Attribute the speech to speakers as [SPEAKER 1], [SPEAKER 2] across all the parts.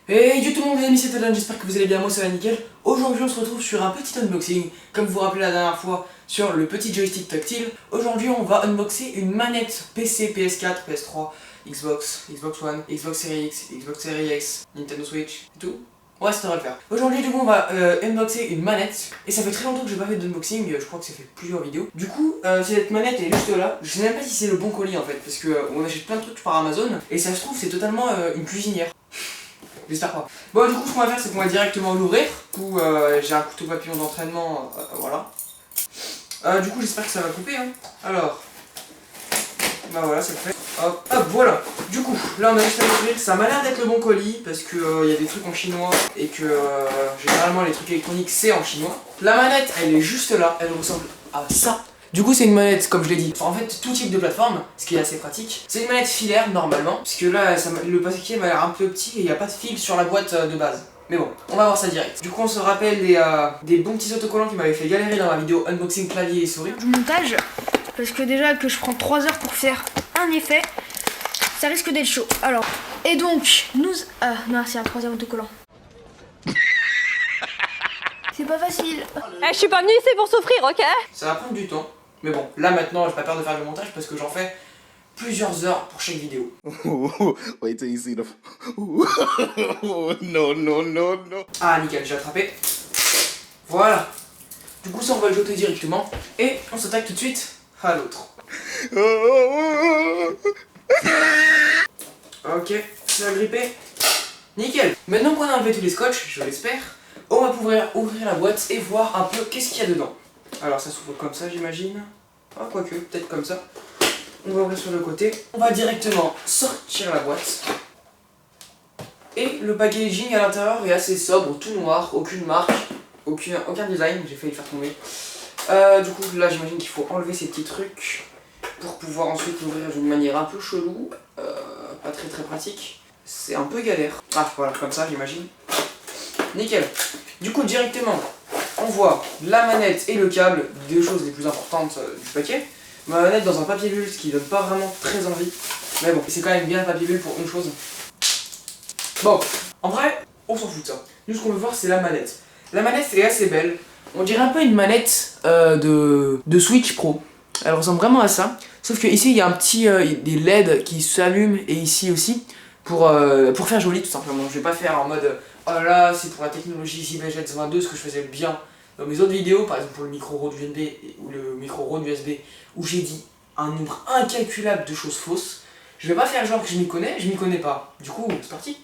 [SPEAKER 1] Hey yo tout le monde, les amis, c'est Alan, j'espère que vous allez bien, moi ça va nickel. Aujourd'hui on se retrouve sur un petit unboxing, comme vous vous rappelez la dernière fois sur le petit joystick tactile. Aujourd'hui on va unboxer une manette PC, PS4, PS3, Xbox, Xbox One, Xbox Series X, Xbox Series X, Nintendo Switch, et tout. Ouais, ça devrait le faire. Aujourd'hui du coup on va unboxer une manette, et ça fait très longtemps que j'ai pas fait d'unboxing, je crois que ça fait plusieurs vidéos. Du coup, cette manette est juste là, je sais même pas si c'est le bon colis en fait, parce que on achète plein de trucs par Amazon, et ça se trouve c'est totalement une cuisinière. J'espère pas. Bon, du coup, ce qu'on va faire, c'est qu'on va directement l'ouvrir. Du coup, j'ai un couteau papillon d'entraînement, voilà. Du coup, j'espère que ça va couper. Hein. Alors, bah voilà, c'est fait. Hop, hop, voilà. Du coup, là, on a juste à l'ouvrir. Ça m'a l'air d'être le bon colis parce que y a des trucs en chinois et que généralement les trucs électroniques c'est en chinois. La manette, elle est juste là. Elle ressemble à ça. Du coup c'est une manette, comme je l'ai dit, enfin, en fait tout type de plateforme, ce qui est assez pratique. C'est une manette filaire normalement, parce que là le paquet m'a l'air un peu petit et il n'y a pas de fil sur la boîte de base. Mais bon, on va voir ça direct. Du coup on se rappelle des bons petits autocollants qui m'avaient fait galérer dans la vidéo unboxing clavier et souris.
[SPEAKER 2] Du montage, parce que déjà que je prends 3 heures pour faire un effet, ça risque d'être chaud. Alors, et donc, Ah non, c'est un troisième autocollant. C'est pas facile.
[SPEAKER 3] Je suis pas venue ici pour souffrir, ok?
[SPEAKER 1] Ça va prendre du temps. Mais bon, là maintenant, j'ai pas peur de faire du montage parce que j'en fais plusieurs heures pour chaque vidéo.
[SPEAKER 4] Wait till you see the. No, no, no, no.
[SPEAKER 1] Ah, nickel, j'ai attrapé. Voilà. Du coup, ça, on va le jeter directement. Et on s'attaque tout de suite à l'autre. Ok, c'est agrippé. Nickel. Maintenant qu'on a enlevé tous les scotch, je l'espère, on va pouvoir ouvrir la boîte et voir un peu qu'est-ce qu'il y a dedans. Alors ça s'ouvre comme ça j'imagine. Ah quoique, peut-être comme ça. On va ouvrir sur le côté. On va directement sortir la boîte. Et le packaging à l'intérieur est assez sobre, tout noir, aucune marque, aucun design, j'ai failli le faire tomber. Du coup là j'imagine qu'il faut enlever ces petits trucs pour pouvoir ensuite l'ouvrir d'une manière un peu chelou. Pas très pratique. C'est un peu galère. Ah voilà, comme ça j'imagine. Nickel. Du coup directement on voit la manette et le câble, deux choses les plus importantes du paquet. Ma manette dans un papier bulle, ce qui donne pas vraiment très envie. Mais bon, c'est quand même bien un papier bulle pour une chose. Bon, en vrai, on s'en fout de ça. Nous ce qu'on veut voir c'est la manette. La manette est assez belle. On dirait un peu une manette de Switch Pro. Elle ressemble vraiment à ça. Sauf que ici il y a un petit des LED qui s'allument et ici aussi pour faire joli tout simplement. Je vais pas faire en mode oh là là c'est pour la technologie ZBZ 22 ce que je faisais bien dans mes autres vidéos, par exemple pour le micro Rode USB ou le micro Rode USB où j'ai dit un nombre incalculable de choses fausses. Je vais pas faire genre que je m'y connais pas. Du coup c'est parti.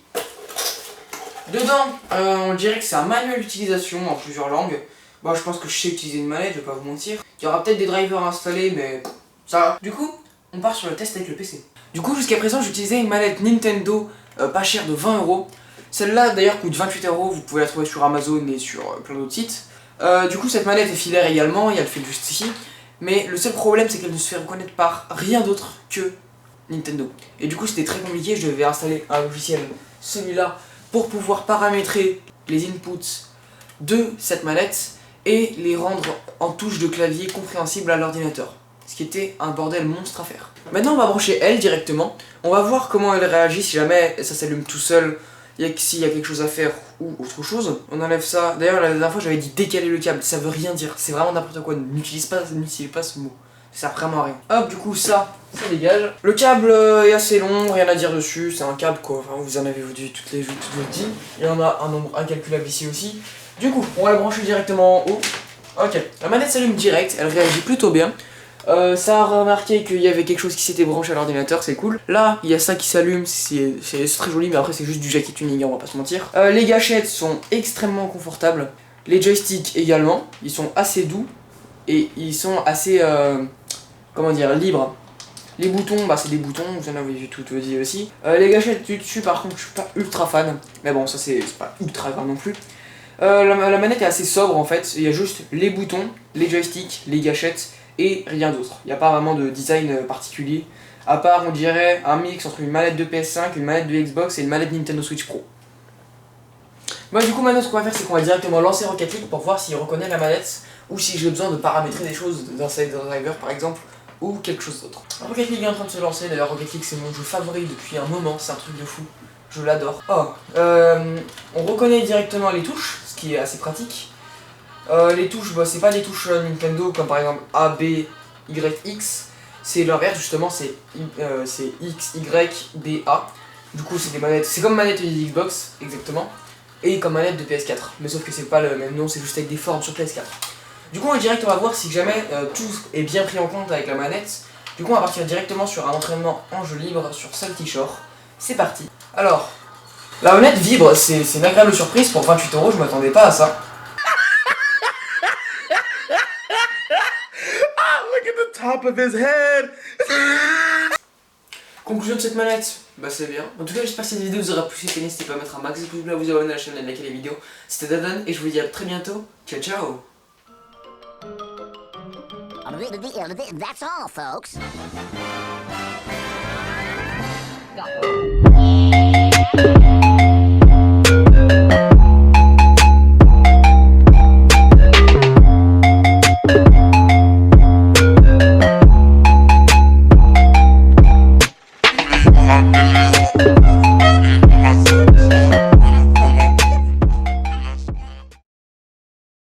[SPEAKER 1] Dedans on dirait que c'est un manuel d'utilisation en plusieurs langues. Bon je pense que je sais utiliser une manette, je vais pas vous mentir. Il y aura peut-être des drivers installés mais ça va. Du coup on part sur le test avec le PC. Du coup jusqu'à présent j'utilisais une manette Nintendo pas chère de 20 €. Celle-là d'ailleurs coûte 28 €, vous pouvez la trouver sur Amazon et sur plein d'autres sites. Du coup cette manette est filaire également, il y a le fil juste ici. Mais le seul problème c'est qu'elle ne se fait reconnaître par rien d'autre que Nintendo. Et du coup c'était très compliqué, je devais installer un logiciel, celui-là, pour pouvoir paramétrer les inputs de cette manette et les rendre en touches de clavier compréhensibles à l'ordinateur. Ce qui était un bordel monstre à faire. Maintenant on va brancher elle directement, on va voir comment elle réagit si jamais ça s'allume tout seul, s'il y a quelque chose à faire ou autre chose. On enlève ça, d'ailleurs la dernière fois j'avais dit décaler le câble, ça veut rien dire, c'est vraiment n'importe quoi, n'utilisez pas ce mot, ça sert vraiment à rien. Hop, du coup ça dégage. Le câble est assez long, rien à dire dessus, c'est un câble quoi, enfin, vous en avez vu toutes votre vie. Il y en a un nombre incalculable ici aussi. Du coup, on va la brancher directement en haut. Ok, la manette s'allume direct, elle réagit plutôt bien. Ça a remarqué qu'il y avait quelque chose qui s'était branché à l'ordinateur, c'est cool. Là, il y a ça qui s'allume, c'est très joli, mais après c'est juste du jacket tuning, on va pas se mentir. Les gâchettes sont extrêmement confortables. Les joysticks également, ils sont assez doux et ils sont assez, comment dire, libres. Les boutons, bah c'est des boutons, vous en avez vu tout dit aussi. Les gâchettes du dessus, par contre, je suis pas ultra fan, mais bon, ça c'est pas ultra grave non plus. La manette est assez sobre en fait, il y a juste les boutons, les joysticks, les gâchettes et rien d'autre. Il n'y a pas vraiment de design particulier, à part on dirait un mix entre une manette de PS5, une manette de Xbox et une manette Nintendo Switch Pro. Bon du coup maintenant ce qu'on va faire c'est qu'on va directement lancer Rocket League pour voir s'il reconnaît la manette ou si j'ai besoin de paramétrer des choses, d'installer des drivers par exemple, ou quelque chose d'autre. Rocket League est en train de se lancer, d'ailleurs Rocket League c'est mon jeu favori depuis un moment, c'est un truc de fou. Je l'adore. Oh, on reconnaît directement les touches, ce qui est assez pratique. Les touches, bah, c'est pas des touches Nintendo comme par exemple A, B, Y, X. C'est l'inverse justement, c'est X, Y, B, A. Du coup c'est des manettes, c'est comme manette de Xbox exactement. Et comme manette de PS4. Mais sauf que c'est pas le même nom, c'est juste avec des formes sur PS4. Du coup on direct on va voir si jamais tout est bien pris en compte avec la manette. Du coup on va partir directement sur un entraînement en jeu libre sur Salty Shore. C'est parti. Alors, la manette vibre, c'est une agréable surprise pour 28 €, je m'attendais pas à ça.
[SPEAKER 4] Look at the top of his head.
[SPEAKER 1] Conclusion de cette manette, bah c'est bien. En tout cas j'espère que cette vidéo vous aura plu, n'hésitez pas à mettre un max de pouces bleus, à vous abonner à la chaîne et à liker les vidéos. C'était Dadan et je vous dis à très bientôt. Ciao ciao.
[SPEAKER 5] That's all, folks.